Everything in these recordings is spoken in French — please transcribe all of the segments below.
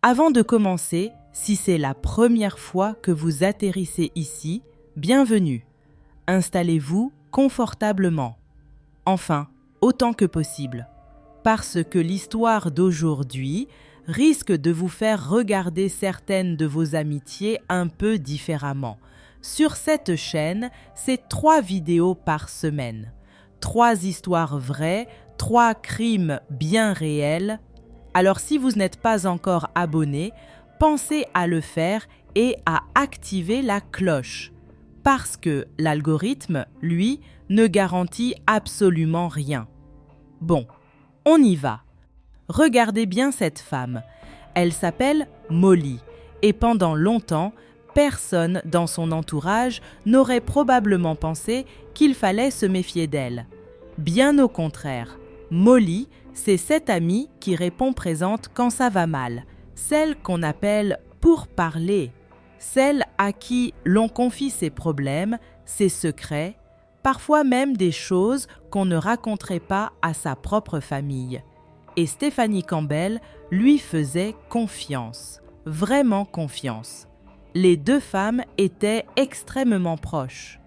Avant de commencer, si c'est la première fois que vous atterrissez ici, bienvenue. Installez-vous confortablement. Enfin, autant que possible. Parce que l'histoire d'aujourd'hui risque de vous faire regarder certaines de vos amitiés un peu différemment. Sur cette chaîne, c'est 3 vidéos par semaine. 3 histoires vraies, 3 crimes bien réels. Alors si vous n'êtes pas encore abonné, pensez à le faire et à activer la cloche. Parce que l'algorithme, lui, ne garantit absolument rien. Bon, on y va. Regardez bien cette femme. Elle s'appelle Molly et pendant longtemps, personne dans son entourage n'aurait probablement pensé qu'il fallait se méfier d'elle. Bien au contraire, Molly, c'est cette amie qui répond présente quand ça va mal, celle qu'on appelle pour parler, celle à qui l'on confie ses problèmes, ses secrets, parfois même des choses qu'on ne raconterait pas à sa propre famille. Et Stephanie Campbell lui faisait confiance, vraiment confiance. Les 2 femmes étaient extrêmement proches,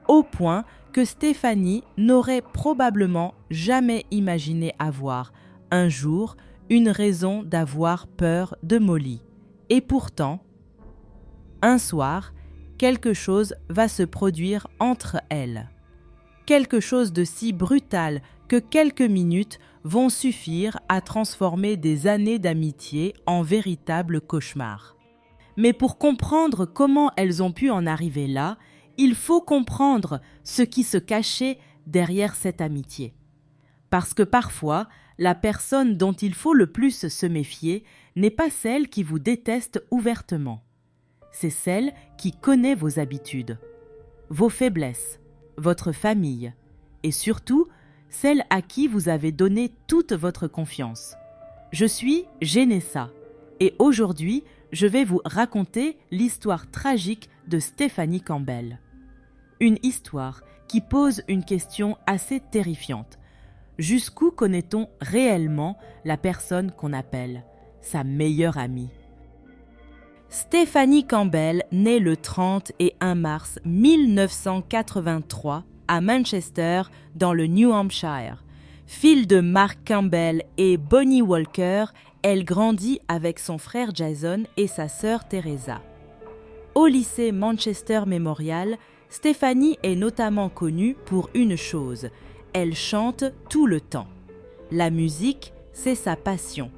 au point que Stephanie n'aurait probablement jamais imaginé avoir, un jour, une raison d'avoir peur de Molly. Et pourtant, un soir, quelque chose va se produire entre elles. Quelque chose de si brutal que quelques minutes vont suffire à transformer des années d'amitié en véritable cauchemar. Mais pour comprendre comment elles ont pu en arriver là, il faut comprendre ce qui se cachait derrière cette amitié. Parce que parfois, la personne dont il faut le plus se méfier n'est pas celle qui vous déteste ouvertement. C'est celle qui connaît vos habitudes, vos faiblesses, votre famille et surtout celle à qui vous avez donné toute votre confiance. Je suis Genessa et aujourd'hui, je vais vous raconter l'histoire tragique de Stephanie Campbell. Une histoire qui pose une question assez terrifiante. Jusqu'où connaît-on réellement la personne qu'on appelle sa meilleure amie ? Stephanie Campbell naît le 31 mars 1983 à Manchester, dans le New Hampshire. Fille de Mark Campbell et Bonnie Walker, elle grandit avec son frère Jason et sa sœur Teresa. Au lycée Manchester Memorial, Stephanie est notamment connue pour une chose, elle chante tout le temps. La musique, c'est sa passion.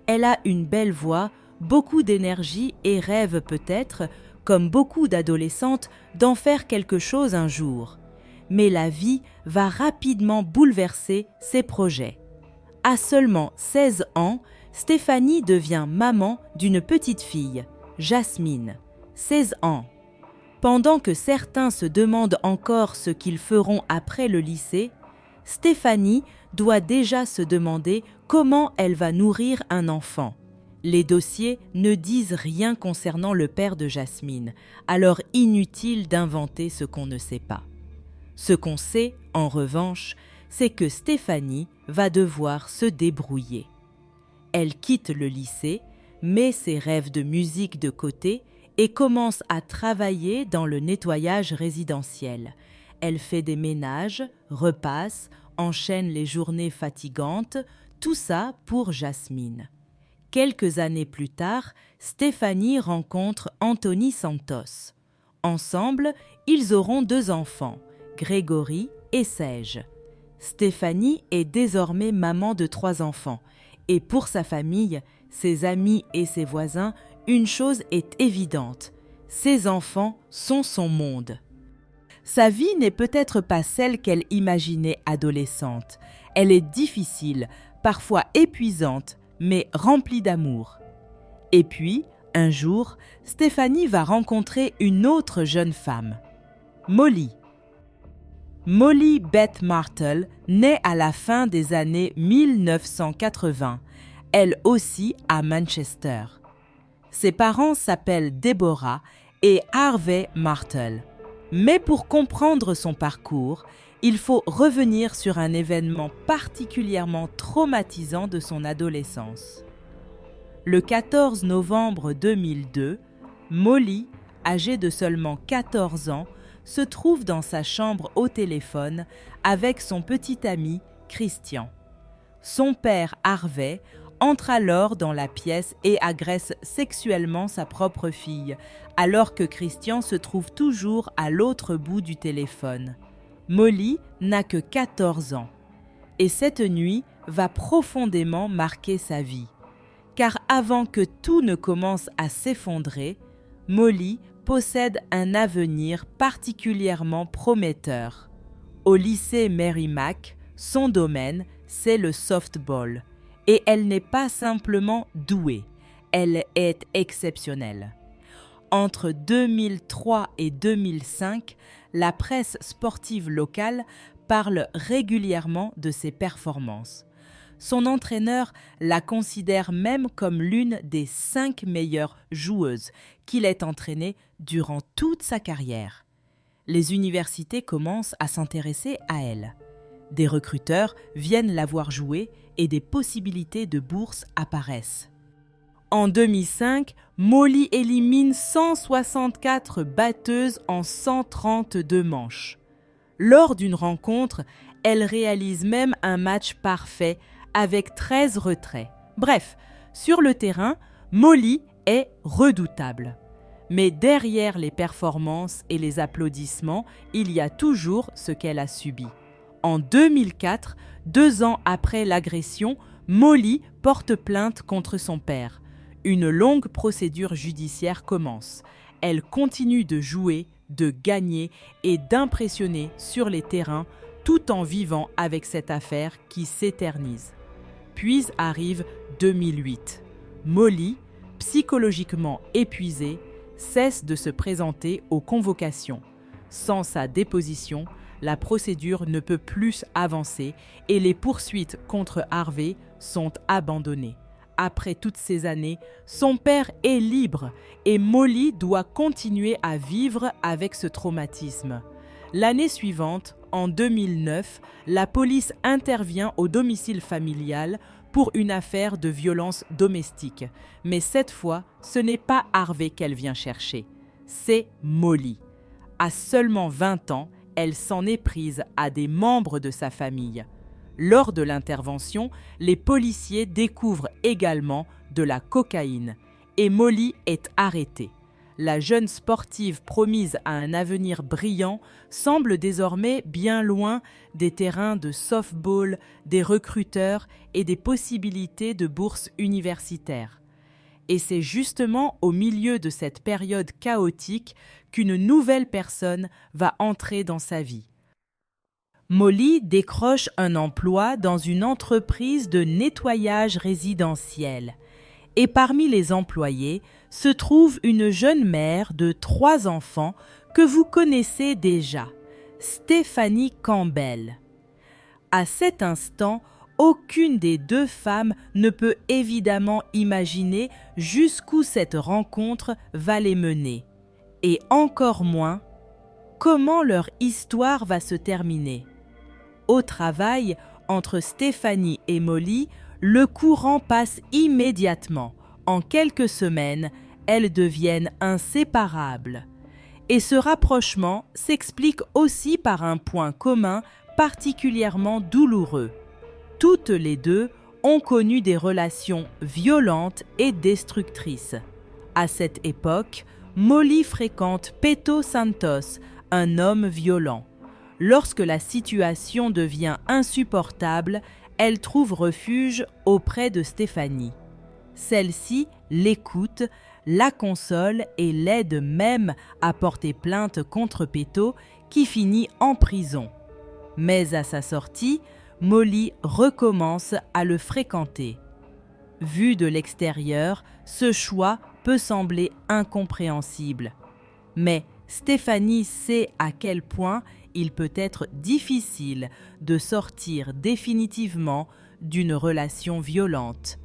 Elle a une belle voix, beaucoup d'énergie et rêve peut-être, comme beaucoup d'adolescentes, d'en faire quelque chose un jour. Mais la vie va rapidement bouleverser ses projets. À seulement 16 ans, Stephanie devient maman d'une petite fille, Jasmine, 16 ans. Pendant que certains se demandent encore ce qu'ils feront après le lycée, Stephanie doit déjà se demander comment elle va nourrir un enfant. Les dossiers ne disent rien concernant le père de Jasmine, alors inutile d'inventer ce qu'on ne sait pas. Ce qu'on sait, en revanche, c'est que Stephanie va devoir se débrouiller. Elle quitte le lycée, met ses rêves de musique de côté et commence à travailler dans le nettoyage résidentiel. Elle fait des ménages, repasse, enchaîne les journées fatigantes, tout ça pour Jasmine. Quelques années plus tard, Stephanie rencontre Anthony Santos. Ensemble, ils auront 2 enfants, Grégory et Sage. Stephanie est désormais maman de 3 enfants. Et pour sa famille, ses amis et ses voisins, une chose est évidente. Ses enfants sont son monde. Sa vie n'est peut-être pas celle qu'elle imaginait adolescente. Elle est difficile, parfois épuisante, mais remplie d'amour. Et puis, un jour, Stephanie va rencontrer une autre jeune femme, Molly. Molly Beth Martel naît à la fin des années 1980, elle aussi à Manchester. Ses parents s'appellent Deborah et Harvey Martel. Mais pour comprendre son parcours, il faut revenir sur un événement particulièrement traumatisant de son adolescence. Le 14 novembre 2002, Molly, âgée de seulement 14 ans, se trouve dans sa chambre au téléphone avec son petit ami Christian. Son père Harvey entre alors dans la pièce et agresse sexuellement sa propre fille, alors que Christian se trouve toujours à l'autre bout du téléphone. Molly n'a que 14 ans. Et cette nuit va profondément marquer sa vie. Car avant que tout ne commence à s'effondrer, Molly possède un avenir particulièrement prometteur. Au lycée Merrimack, son domaine, c'est le softball. Et elle n'est pas simplement douée, elle est exceptionnelle. Entre 2003 et 2005, la presse sportive locale parle régulièrement de ses performances. Son entraîneur la considère même comme l'une des 5 meilleures joueuses qu'il ait entraînées durant toute sa carrière. Les universités commencent à s'intéresser à elle. Des recruteurs viennent la voir jouer et des possibilités de bourse apparaissent. En 2005, Molly élimine 164 batteuses en 132 manches. Lors d'une rencontre, elle réalise même un match parfait avec 13 retraits. Bref, sur le terrain, Molly est redoutable. Mais derrière les performances et les applaudissements, il y a toujours ce qu'elle a subi. En 2004, 2 ans après l'agression, Molly porte plainte contre son père. Une longue procédure judiciaire commence. Elle continue de jouer, de gagner et d'impressionner sur les terrains tout en vivant avec cette affaire qui s'éternise. Puis arrive 2008. Molly, psychologiquement épuisée, cesse de se présenter aux convocations. Sans sa déposition, la procédure ne peut plus avancer et les poursuites contre Harvey sont abandonnées. Après toutes ces années, son père est libre et Molly doit continuer à vivre avec ce traumatisme. L'année suivante, en 2009, la police intervient au domicile familial pour une affaire de violence domestique. Mais cette fois, ce n'est pas Harvey qu'elle vient chercher, c'est Molly. À seulement 20 ans, elle s'en est prise à des membres de sa famille. Lors de l'intervention, les policiers découvrent également de la cocaïne et Molly est arrêtée. La jeune sportive promise à un avenir brillant semble désormais bien loin des terrains de softball, des recruteurs et des possibilités de bourses universitaires. Et c'est justement au milieu de cette période chaotique qu'une nouvelle personne va entrer dans sa vie. Molly décroche un emploi dans une entreprise de nettoyage résidentiel. Et parmi les employés se trouve une jeune mère de 3 enfants que vous connaissez déjà, Stephanie Campbell. À cet instant, aucune des 2 femmes ne peut évidemment imaginer jusqu'où cette rencontre va les mener. Et encore moins, comment leur histoire va se terminer. Au travail, entre Stephanie et Molly, le courant passe immédiatement. En quelques semaines, elles deviennent inséparables. Et ce rapprochement s'explique aussi par un point commun particulièrement douloureux. Toutes les 2 ont connu des relations violentes et destructrices. À cette époque, Molly fréquente Peto Santos, un homme violent. Lorsque la situation devient insupportable, elle trouve refuge auprès de Stephanie. Celle-ci l'écoute, la console et l'aide même à porter plainte contre Peto, qui finit en prison. Mais à sa sortie, Molly recommence à le fréquenter. Vu de l'extérieur, ce choix peut sembler incompréhensible. Mais Stephanie sait à quel point il peut être difficile de sortir définitivement d'une relation violente.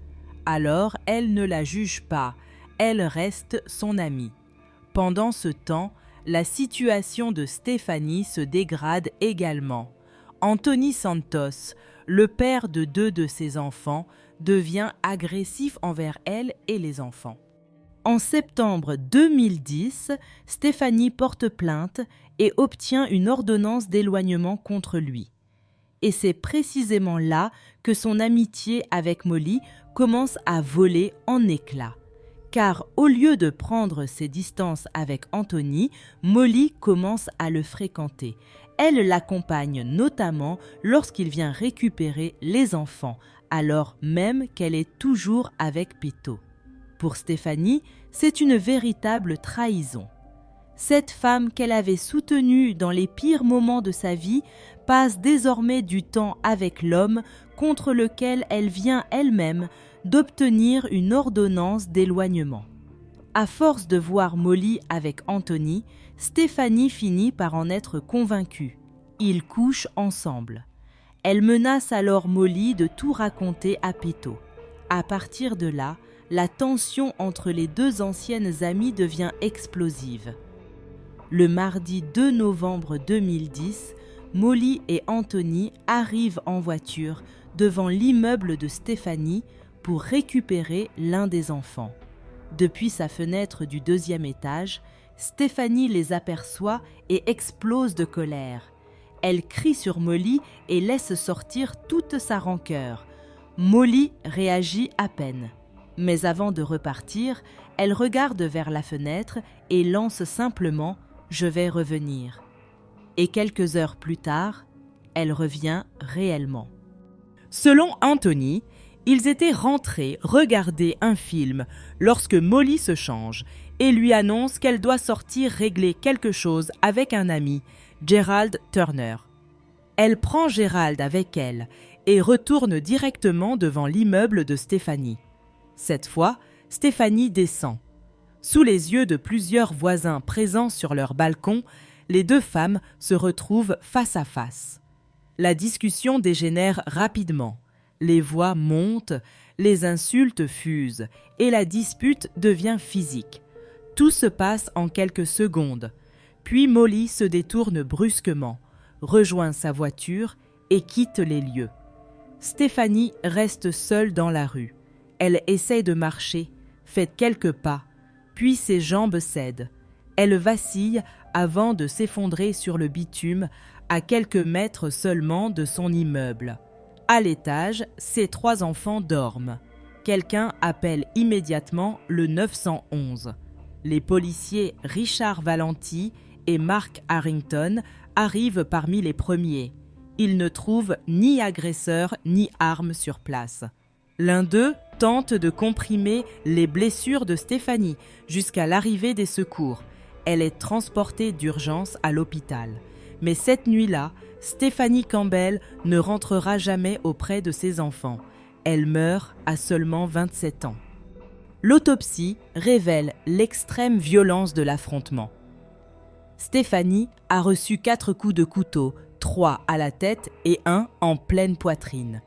Alors, elle ne la juge pas, elle reste son amie. Pendant ce temps, la situation de Stephanie se dégrade également. Anthony Santos, le père de 2 de ses enfants, devient agressif envers elle et les enfants. En septembre 2010, Stéphanie porte plainte et obtient une ordonnance d'éloignement contre lui. Et c'est précisément là que son amitié avec Molly commence à voler en éclats. Car au lieu de prendre ses distances avec Anthony, Molly commence à le fréquenter. Elle l'accompagne notamment lorsqu'il vient récupérer les enfants, alors même qu'elle est toujours avec Pito. Pour Stéphanie, c'est une véritable trahison. Cette femme qu'elle avait soutenue dans les pires moments de sa vie passe désormais du temps avec l'homme contre lequel elle vient elle-même d'obtenir une ordonnance d'éloignement. À force de voir Molly avec Anthony, Stéphanie finit par en être convaincue. Ils couchent ensemble. Elle menace alors Molly de tout raconter à Pito. À partir de là, la tension entre les deux anciennes amies devient explosive. Le mardi 2 novembre 2010, Molly et Anthony arrivent en voiture devant l'immeuble de Stéphanie pour récupérer l'un des enfants. Depuis sa fenêtre du 2e étage, Stéphanie les aperçoit et explose de colère. Elle crie sur Molly et laisse sortir toute sa rancœur. Molly réagit à peine. Mais avant de repartir, elle regarde vers la fenêtre et lance simplement « Je vais revenir ». Et quelques heures plus tard, elle revient réellement. Selon Anthony, ils étaient rentrés regarder un film lorsque Molly se change et lui annonce qu'elle doit sortir régler quelque chose avec un ami, Gerald Turner. Elle prend Gerald avec elle et retourne directement devant l'immeuble de Stéphanie. Cette fois, Stéphanie descend. Sous les yeux de plusieurs voisins présents sur leur balcon, les deux femmes se retrouvent face à face. La discussion dégénère rapidement. Les voix montent, les insultes fusent et la dispute devient physique. Tout se passe en quelques secondes. Puis Molly se détourne brusquement, rejoint sa voiture et quitte les lieux. Stéphanie reste seule dans la rue. Elle essaie de marcher, fait quelques pas, puis ses jambes cèdent. Elle vacille avant de s'effondrer sur le bitume à quelques mètres seulement de son immeuble. À l'étage, ses 3 enfants dorment. Quelqu'un appelle immédiatement le 911. Les policiers Richard Valenti et Mark Harrington arrivent parmi les premiers. Ils ne trouvent ni agresseur ni arme sur place. L'un d'eux tente de comprimer les blessures de Stéphanie jusqu'à l'arrivée des secours. Elle est transportée d'urgence à l'hôpital. Mais cette nuit-là, Stéphanie Campbell ne rentrera jamais auprès de ses enfants. Elle meurt à seulement 27 ans. L'autopsie révèle l'extrême violence de l'affrontement. Stéphanie a reçu 4 coups de couteau, 3 à la tête et 1 en pleine poitrine.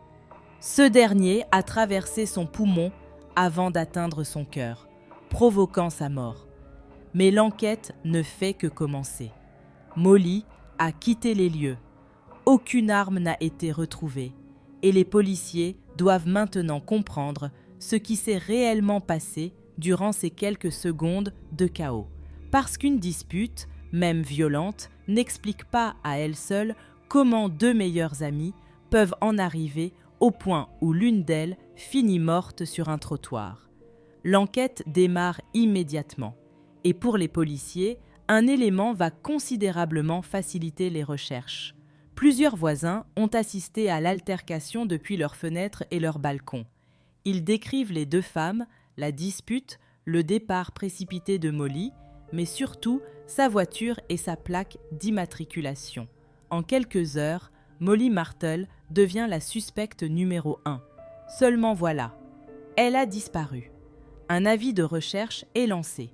Ce dernier a traversé son poumon avant d'atteindre son cœur, provoquant sa mort. Mais l'enquête ne fait que commencer. Molly a quitté les lieux. Aucune arme n'a été retrouvée et les policiers doivent maintenant comprendre ce qui s'est réellement passé durant ces quelques secondes de chaos. Parce qu'une dispute, même violente, n'explique pas à elle seule comment 2 meilleures amies peuvent en arriver au point où l'une d'elles finit morte sur un trottoir. L'enquête démarre immédiatement et pour les policiers, un élément va considérablement faciliter les recherches. Plusieurs voisins ont assisté à l'altercation depuis leurs fenêtres et leurs balcons. Ils décrivent les 2 femmes, la dispute, le départ précipité de Molly, mais surtout sa voiture et sa plaque d'immatriculation. En quelques heures, Molly Martel devient la suspecte numéro 1. Seulement voilà, elle a disparu. Un avis de recherche est lancé.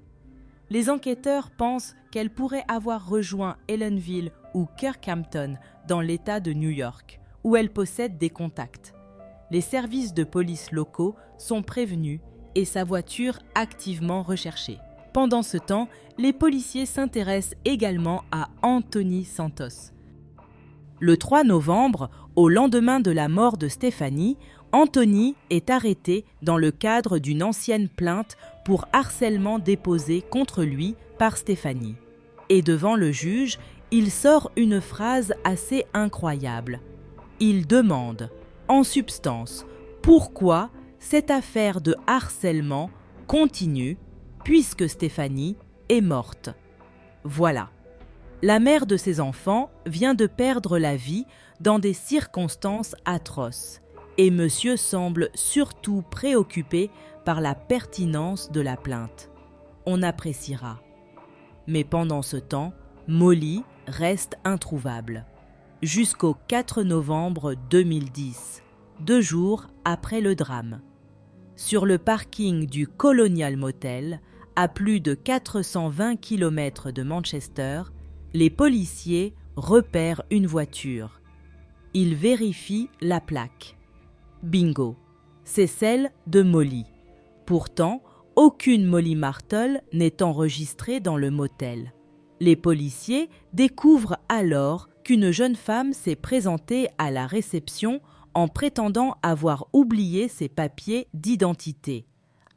Les enquêteurs pensent qu'elle pourrait avoir rejoint Ellenville ou Kirkhampton dans l'État de New York, où elle possède des contacts. Les services de police locaux sont prévenus et sa voiture activement recherchée. Pendant ce temps, les policiers s'intéressent également à Anthony Santos. Le 3 novembre, au lendemain de la mort de Stéphanie, Anthony est arrêté dans le cadre d'une ancienne plainte pour harcèlement déposé contre lui par Stéphanie. Et devant le juge, il sort une phrase assez incroyable. Il demande, en substance, pourquoi cette affaire de harcèlement continue puisque Stéphanie est morte. Voilà. La mère de ses enfants vient de perdre la vie dans des circonstances atroces et monsieur semble surtout préoccupé par la pertinence de la plainte. On appréciera. Mais pendant ce temps, Molly reste introuvable. Jusqu'au 4 novembre 2010, 2 jours après le drame. Sur le parking du Colonial Motel, à plus de 420 km de Manchester, les policiers repèrent une voiture. Ils vérifient la plaque. Bingo, c'est celle de Molly. Pourtant, aucune Molly Martell n'est enregistrée dans le motel. Les policiers découvrent alors qu'une jeune femme s'est présentée à la réception en prétendant avoir oublié ses papiers d'identité,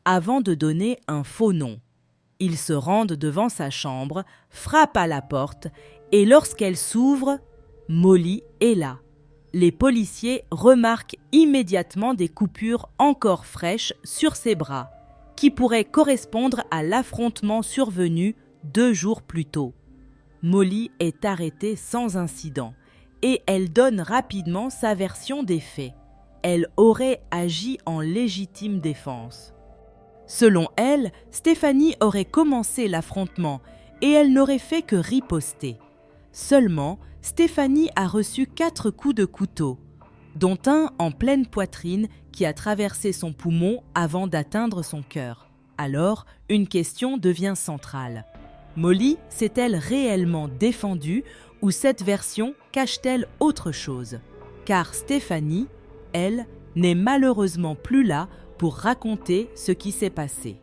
avant de donner un faux nom. Ils se rendent devant sa chambre, frappent à la porte, et lorsqu'elle s'ouvre, Molly est là. Les policiers remarquent immédiatement des coupures encore fraîches sur ses bras, qui pourraient correspondre à l'affrontement survenu 2 jours plus tôt. Molly est arrêtée sans incident et elle donne rapidement sa version des faits. Elle aurait agi en légitime défense. Selon elle, Stéphanie aurait commencé l'affrontement et elle n'aurait fait que riposter. Seulement, Stéphanie a reçu 4 coups de couteau, dont un en pleine poitrine qui a traversé son poumon avant d'atteindre son cœur. Alors, une question devient centrale. Molly s'est-elle réellement défendue ou cette version cache-t-elle autre chose? Car Stéphanie, elle, n'est malheureusement plus là pour raconter ce qui s'est passé.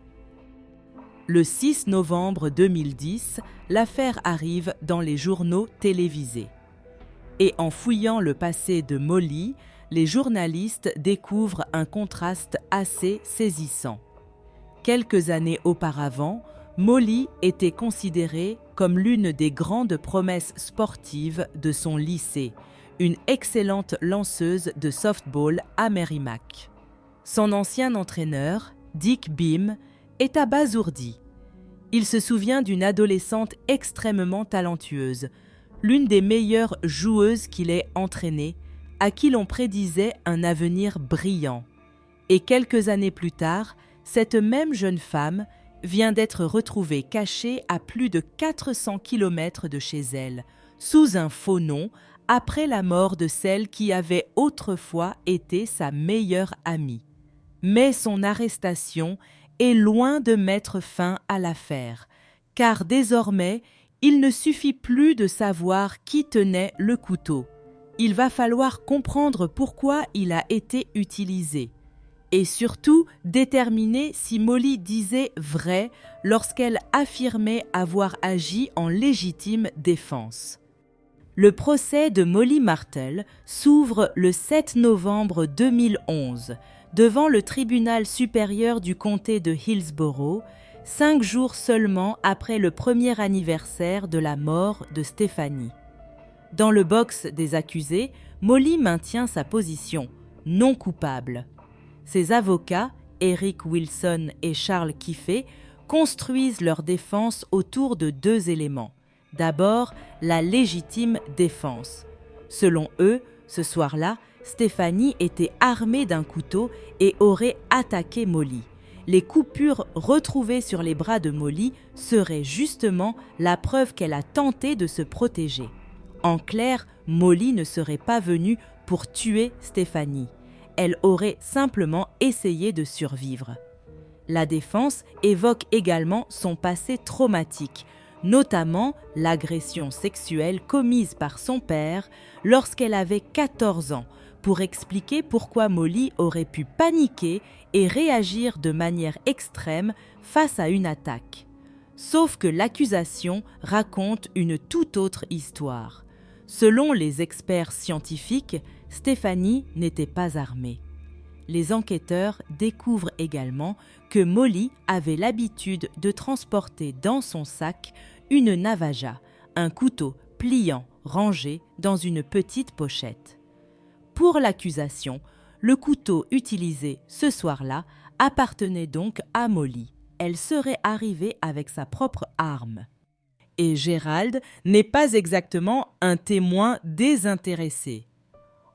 Le 6 novembre 2010, l'affaire arrive dans les journaux télévisés. Et en fouillant le passé de Molly, les journalistes découvrent un contraste assez saisissant. Quelques années auparavant, Molly était considérée comme l'une des grandes promesses sportives de son lycée, une excellente lanceuse de softball à Merrimack. Son ancien entraîneur, Dick Beam, est abasourdi. Il se souvient d'une adolescente extrêmement talentueuse, l'une des meilleures joueuses qu'il ait entraînée, à qui l'on prédisait un avenir brillant. Et quelques années plus tard, cette même jeune femme vient d'être retrouvée cachée à plus de 400 km de chez elle, sous un faux nom, après la mort de celle qui avait autrefois été sa meilleure amie. Mais son arrestation est loin de mettre fin à l'affaire, car désormais, il ne suffit plus de savoir qui tenait le couteau. Il va falloir comprendre pourquoi il a été utilisé. Et surtout, déterminer si Molly disait vrai lorsqu'elle affirmait avoir agi en légitime défense. Le procès de Molly Martell s'ouvre le 7 novembre 2011 devant le tribunal supérieur du comté de Hillsborough, 5 jours seulement après le premier anniversaire de la mort de Stéphanie. Dans le box des accusés, Molly maintient sa position, non coupable. Ses avocats, Eric Wilson et Charles Kiffé, construisent leur défense autour de 2 éléments. D'abord, la légitime défense. Selon eux, ce soir-là, Stéphanie était armée d'un couteau et aurait attaqué Molly. Les coupures retrouvées sur les bras de Molly seraient justement la preuve qu'elle a tenté de se protéger. En clair, Molly ne serait pas venue pour tuer Stéphanie. Elle aurait simplement essayé de survivre. La défense évoque également son passé traumatique, notamment l'agression sexuelle commise par son père lorsqu'elle avait 14 ans, pour expliquer pourquoi Molly aurait pu paniquer et réagir de manière extrême face à une attaque. Sauf que l'accusation raconte une toute autre histoire. Selon les experts scientifiques, Stéphanie n'était pas armée. Les enquêteurs découvrent également que Molly avait l'habitude de transporter dans son sac une navaja, un couteau pliant rangé dans une petite pochette. Pour l'accusation, le couteau utilisé ce soir-là appartenait donc à Molly. Elle serait arrivée avec sa propre arme. Et Gérald n'est pas exactement un témoin désintéressé.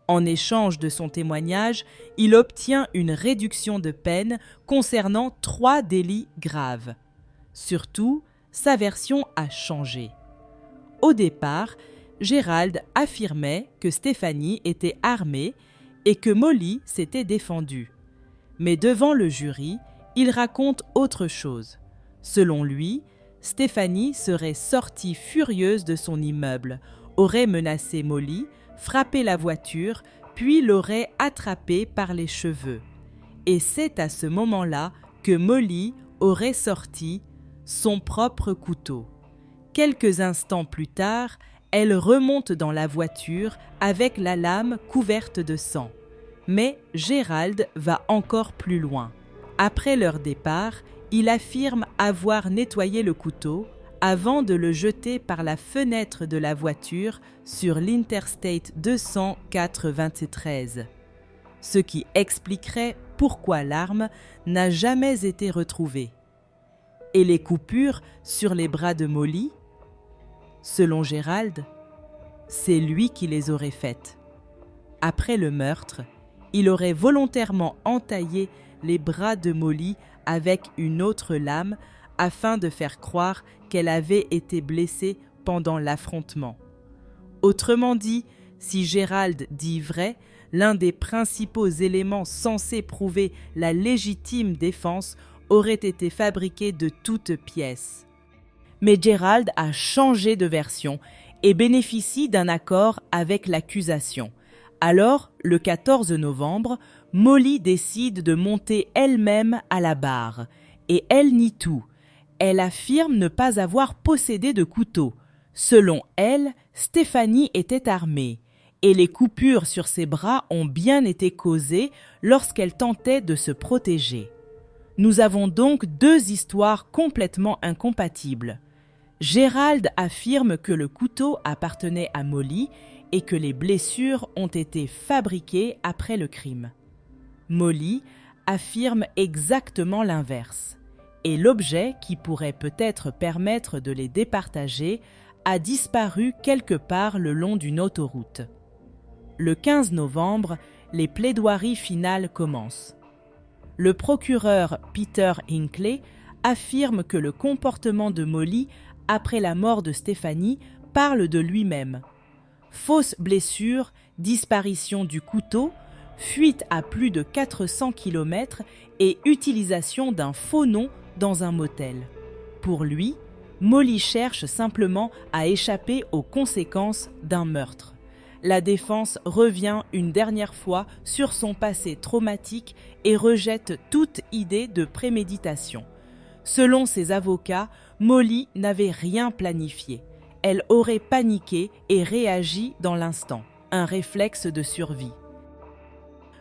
En échange de son témoignage, il obtient une réduction de peine concernant 3 délits graves. Surtout, sa version a changé. Au départ, Gérald affirmait que Stéphanie était armée et que Molly s'était défendue. Mais devant le jury, il raconte autre chose. Selon lui, Stéphanie serait sortie furieuse de son immeuble, aurait menacé Molly, frappé la voiture, puis l'aurait attrapée par les cheveux. Et c'est à ce moment-là que Molly aurait sorti son propre couteau. Quelques instants plus tard, elle remonte dans la voiture avec la lame couverte de sang. Mais Gérald va encore plus loin. Après leur départ, il affirme avoir nettoyé le couteau avant de le jeter par la fenêtre de la voiture sur l'Interstate 204-23, ce qui expliquerait pourquoi l'arme n'a jamais été retrouvée. Et les coupures sur les bras de Molly? Selon Gérald, c'est lui qui les aurait faites. Après le meurtre, il aurait volontairement entaillé les bras de Molly avec une autre lame afin de faire croire qu'elle avait été blessée pendant l'affrontement. Autrement dit, si Gérald dit vrai, l'un des principaux éléments censés prouver la légitime défense aurait été fabriqué de toutes pièces. Mais Gérald a changé de version et bénéficie d'un accord avec l'accusation. Alors, le 14 novembre, Molly décide de monter elle-même à la barre. Et elle nie tout. Elle affirme ne pas avoir possédé de couteau. Selon elle, Stéphanie était armée. Et les coupures sur ses bras ont bien été causées lorsqu'elle tentait de se protéger. Nous avons donc 2 histoires complètement incompatibles. Gérald affirme que le couteau appartenait à Molly et que les blessures ont été fabriquées après le crime. Molly affirme exactement l'inverse. Et l'objet qui pourrait peut-être permettre de les départager a disparu quelque part le long d'une autoroute. Le 15 novembre, les plaidoiries finales commencent. Le procureur Peter Hinckley affirme que le comportement de Molly après la mort de Stéphanie parle de lui-même. Fausse blessure, disparition du couteau, fuite à plus de 400 km et utilisation d'un faux nom dans un motel. Pour lui, Molly cherche simplement à échapper aux conséquences d'un meurtre. La défense revient une dernière fois sur son passé traumatique et rejette toute idée de préméditation. Selon ses avocats, Molly n'avait rien planifié. Elle aurait paniqué et réagi dans l'instant, un réflexe de survie.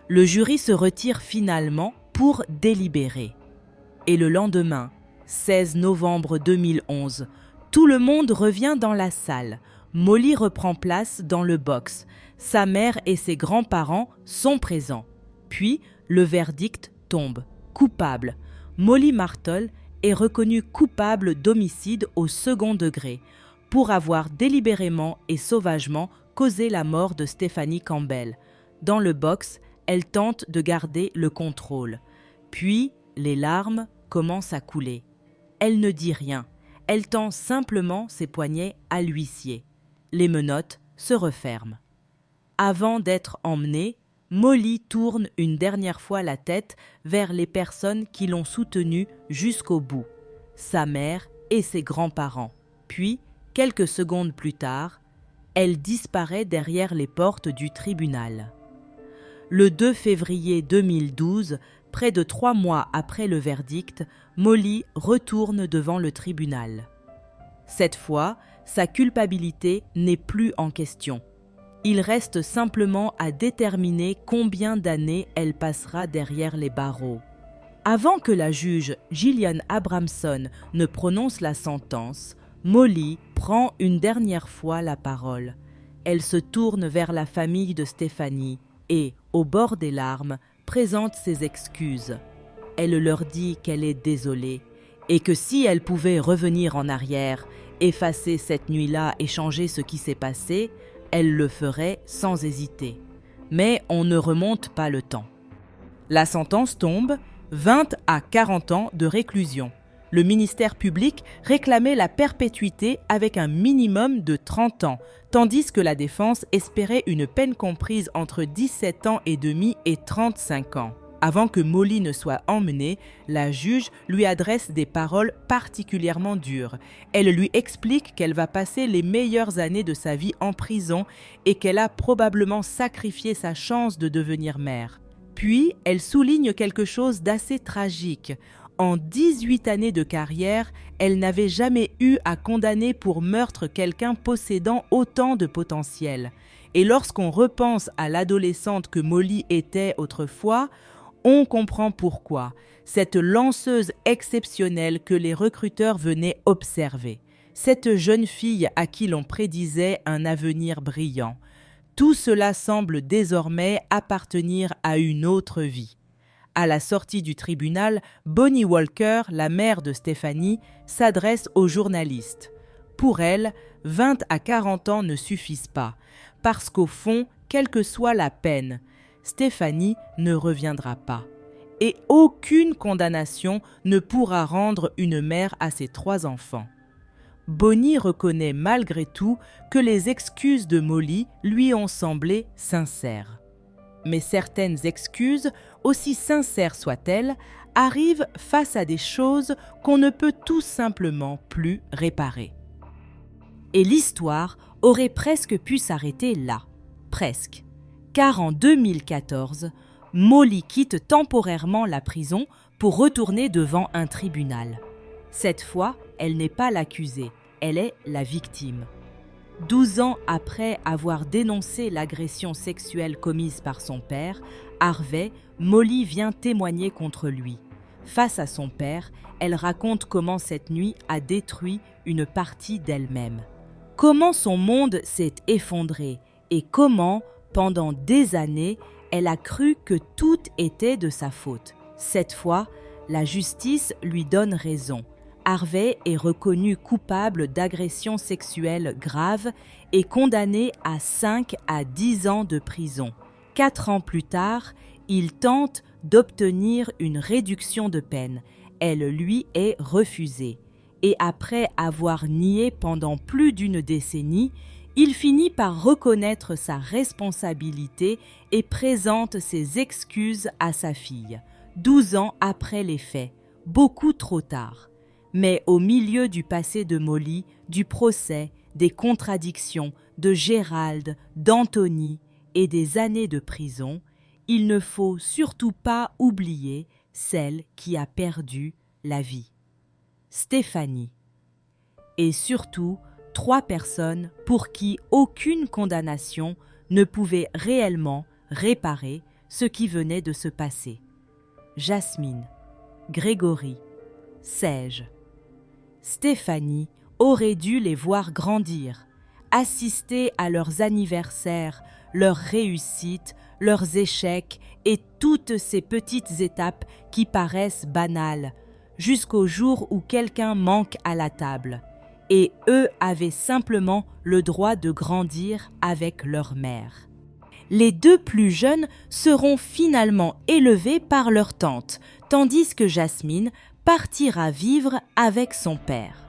Le jury se retire finalement pour délibérer. Et le lendemain, 16 novembre 2011, tout le monde revient dans la salle. Molly reprend place dans le box. Sa mère et ses grands-parents sont présents. Puis, le verdict tombe. Coupable. Molly Martell est reconnue coupable d'homicide au second degré pour avoir délibérément et sauvagement causé la mort de Stéphanie Campbell. Dans le box, elle tente de garder le contrôle. Puis, les larmes commencent à couler. Elle ne dit rien. Elle tend simplement ses poignets à l'huissier. Les menottes se referment. Avant d'être emmenée, Molly tourne une dernière fois la tête vers les personnes qui l'ont soutenue jusqu'au bout, sa mère et ses grands-parents. Puis, quelques secondes plus tard, elle disparaît derrière les portes du tribunal. Le 2 février 2012, près de 3 mois après le verdict, Molly retourne devant le tribunal. Cette fois, sa culpabilité n'est plus en question. Il reste simplement à déterminer combien d'années elle passera derrière les barreaux. Avant que la juge Gillian Abramson ne prononce la sentence, Molly prend une dernière fois la parole. Elle se tourne vers la famille de Stephanie et, au bord des larmes, présente ses excuses. Elle leur dit qu'elle est désolée et que si elle pouvait revenir en arrière, effacer cette nuit-là et changer ce qui s'est passé, elle le ferait sans hésiter. Mais on ne remonte pas le temps. La sentence tombe, 20 à 40 ans de réclusion. Le ministère public réclamait la perpétuité avec un minimum de 30 ans, tandis que la défense espérait une peine comprise entre 17 ans et demi et 35 ans. Avant que Molly ne soit emmenée, la juge lui adresse des paroles particulièrement dures. Elle lui explique qu'elle va passer les meilleures années de sa vie en prison et qu'elle a probablement sacrifié sa chance de devenir mère. Puis, elle souligne quelque chose d'assez tragique. En 18 années de carrière, elle n'avait jamais eu à condamner pour meurtre quelqu'un possédant autant de potentiel. Et lorsqu'on repense à l'adolescente que Molly était autrefois, on comprend pourquoi. Cette lanceuse exceptionnelle que les recruteurs venaient observer. Cette jeune fille à qui l'on prédisait un avenir brillant. Tout cela semble désormais appartenir à une autre vie. À la sortie du tribunal, Bonnie Walker, la mère de Stephanie, s'adresse aux journalistes. Pour elle, 20 à 40 ans ne suffisent pas, parce qu'au fond, quelle que soit la peine, Stephanie ne reviendra pas. Et aucune condamnation ne pourra rendre une mère à ses 3 enfants. Bonnie reconnaît malgré tout que les excuses de Molly lui ont semblé sincères. Mais certaines excuses, aussi sincères soient-elles, arrivent face à des choses qu'on ne peut tout simplement plus réparer. Et l'histoire aurait presque pu s'arrêter là. Presque. Car en 2014, Molly quitte temporairement la prison pour retourner devant un tribunal. Cette fois, elle n'est pas l'accusée, elle est la victime. 12 ans après avoir dénoncé l'agression sexuelle commise par son père, Harvey, Molly vient témoigner contre lui. Face à son père, elle raconte comment cette nuit a détruit une partie d'elle-même. Comment son monde s'est effondré et comment, pendant des années, elle a cru que tout était de sa faute. Cette fois, la justice lui donne raison. Harvey est reconnu coupable d'agression sexuelle grave et condamné à 5 à 10 ans de prison. 4 ans plus tard, il tente d'obtenir une réduction de peine. Elle lui est refusée. Et après avoir nié pendant plus d'une décennie, il finit par reconnaître sa responsabilité et présente ses excuses à sa fille, 12 ans après les faits, beaucoup trop tard. Mais au milieu du passé de Molly, du procès, des contradictions, de Gérald, d'Anthony et des années de prison, il ne faut surtout pas oublier celle qui a perdu la vie. Stephanie. Et surtout, 3 personnes pour qui aucune condamnation ne pouvait réellement réparer ce qui venait de se passer. Jasmine, Grégory, Sage. Stephanie aurait dû les voir grandir, assister à leurs anniversaires, leurs réussites, leurs échecs et toutes ces petites étapes qui paraissent banales, jusqu'au jour où quelqu'un manque à la table. Et eux avaient simplement le droit de grandir avec leur mère. Les 2 plus jeunes seront finalement élevés par leur tante, tandis que Jasmine partira vivre avec son père.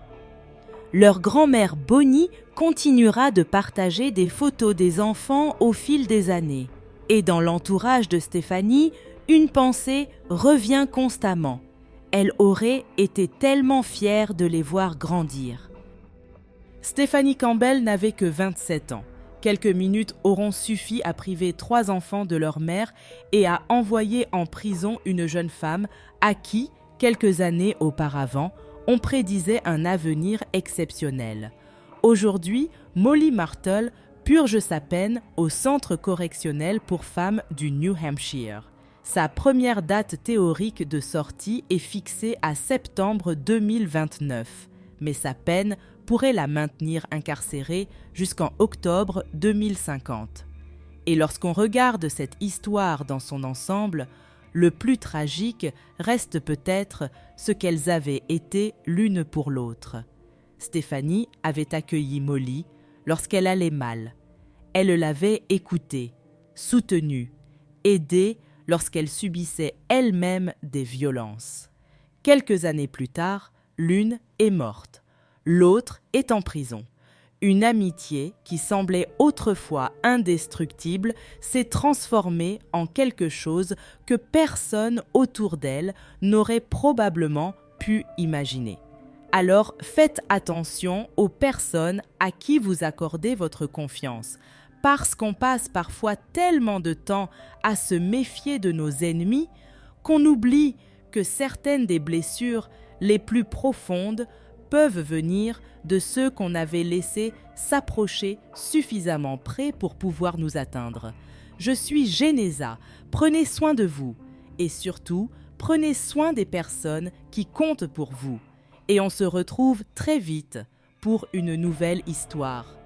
Leur grand-mère Bonnie continuera de partager des photos des enfants au fil des années. Et dans l'entourage de Stephanie, une pensée revient constamment. Elle aurait été tellement fière de les voir grandir. Stephanie Campbell n'avait que 27 ans. Quelques minutes auront suffi à priver 3 enfants de leur mère et à envoyer en prison une jeune femme à qui, quelques années auparavant, on prédisait un avenir exceptionnel. Aujourd'hui, Molly Martell purge sa peine au centre correctionnel pour femmes du New Hampshire. Sa première date théorique de sortie est fixée à septembre 2029, mais sa peine pourrait la maintenir incarcérée jusqu'en octobre 2050. Et lorsqu'on regarde cette histoire dans son ensemble, le plus tragique reste peut-être ce qu'elles avaient été l'une pour l'autre. Stéphanie avait accueilli Molly lorsqu'elle allait mal. Elle l'avait écoutée, soutenue, aidée lorsqu'elle subissait elle-même des violences. Quelques années plus tard, l'une est morte, l'autre est en prison. Une amitié qui semblait autrefois indestructible s'est transformée en quelque chose que personne autour d'elle n'aurait probablement pu imaginer. Alors faites attention aux personnes à qui vous accordez votre confiance, parce qu'on passe parfois tellement de temps à se méfier de nos ennemis qu'on oublie que certaines des blessures les plus profondes peuvent venir de ceux qu'on avait laissés s'approcher suffisamment près pour pouvoir nous atteindre. Je suis Genéza, prenez soin de vous et surtout, prenez soin des personnes qui comptent pour vous. Et on se retrouve très vite pour une nouvelle histoire.